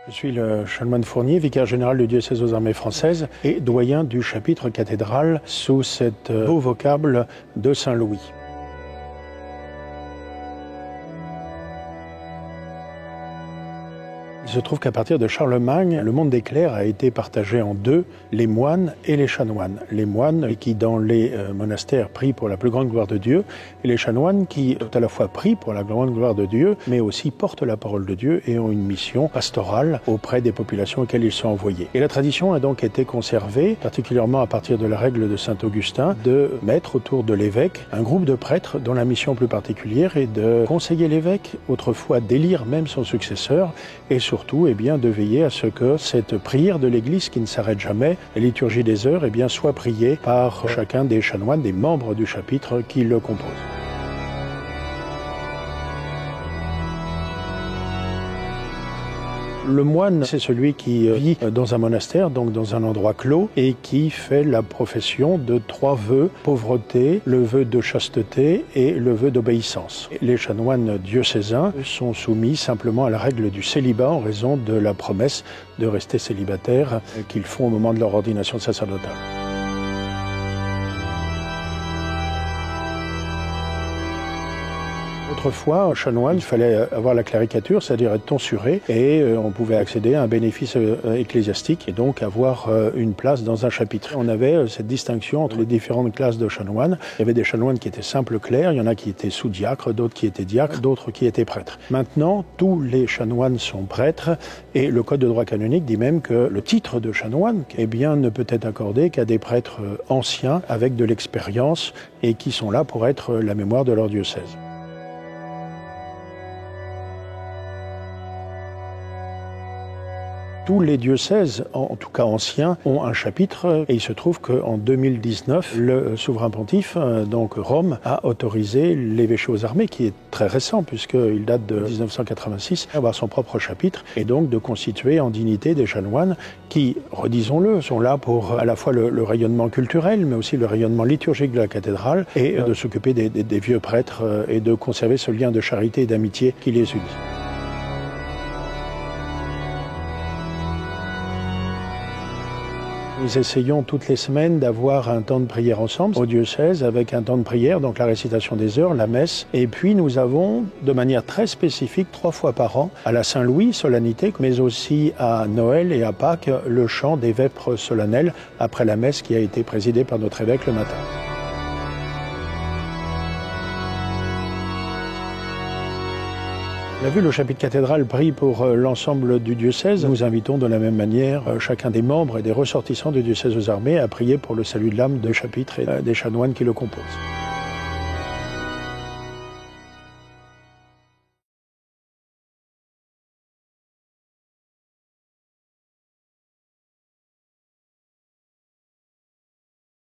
Je suis le chanoine Fournier, vicaire général du diocèse aux armées françaises et doyen du chapitre cathédral sous cet beau vocable de Saint-Louis. Il se trouve qu'à partir de Charlemagne, le monde des clercs a été partagé en deux, les moines et les chanoines. Les moines qui, dans les monastères, prient pour la plus grande gloire de Dieu, et les chanoines qui, tout à la fois, prient pour la grande gloire de Dieu, mais aussi portent la parole de Dieu et ont une mission pastorale auprès des populations auxquelles ils sont envoyés. Et la tradition a donc été conservée, particulièrement à partir de la règle de saint Augustin, de mettre autour de l'évêque un groupe de prêtres dont la mission plus particulière est de conseiller l'évêque, autrefois d'élire même son successeur, et surtout de veiller à ce que cette prière de l'Église qui ne s'arrête jamais, la liturgie des heures, soit priée par chacun des chanoines, des membres du chapitre qui le composent. Le moine, c'est celui qui vit dans un monastère, donc dans un endroit clos, et qui fait la profession de trois vœux: pauvreté, le vœu de chasteté et le vœu d'obéissance. Les chanoines diocésains sont soumis simplement à la règle du célibat en raison de la promesse de rester célibataires qu'ils font au moment de leur ordination sacerdotale. Autrefois, un chanoine, il fallait avoir la cléricature, c'est-à-dire être tonsuré, et on pouvait accéder à un bénéfice ecclésiastique et donc avoir une place dans un chapitre. On avait cette distinction entre les différentes classes de chanoines. Il y avait des chanoines qui étaient simples clercs, il y en a qui étaient sous-diacres, d'autres qui étaient diacres, d'autres qui étaient prêtres. Maintenant, tous les chanoines sont prêtres et le Code de droit canonique dit même que le titre de chanoine ne peut être accordé qu'à des prêtres anciens avec de l'expérience et qui sont là pour être la mémoire de leur diocèse. Tous les diocèses, en tout cas anciens, ont un chapitre et il se trouve qu'en 2019, le souverain pontife, donc Rome, a autorisé l'évêché aux armées, qui est très récent puisqu'il date de 1986, à avoir son propre chapitre et donc de constituer en dignité des chanoines qui, redisons-le, sont là pour à la fois le rayonnement culturel mais aussi le rayonnement liturgique de la cathédrale et de s'occuper des vieux prêtres et de conserver ce lien de charité et d'amitié qui les unit. Nous essayons toutes les semaines d'avoir un temps de prière ensemble au diocèse avec un temps de prière, donc la récitation des heures, la messe. Et puis nous avons de manière très spécifique 3 fois par an à la Saint-Louis, solennité, mais aussi à Noël et à Pâques, le chant des vêpres solennelles après la messe qui a été présidée par notre évêque le matin. On a vu le chapitre cathédral prie pour l'ensemble du diocèse. Nous invitons de la même manière chacun des membres et des ressortissants du diocèse aux armées à prier pour le salut de l'âme du chapitre et des chanoines qui le composent.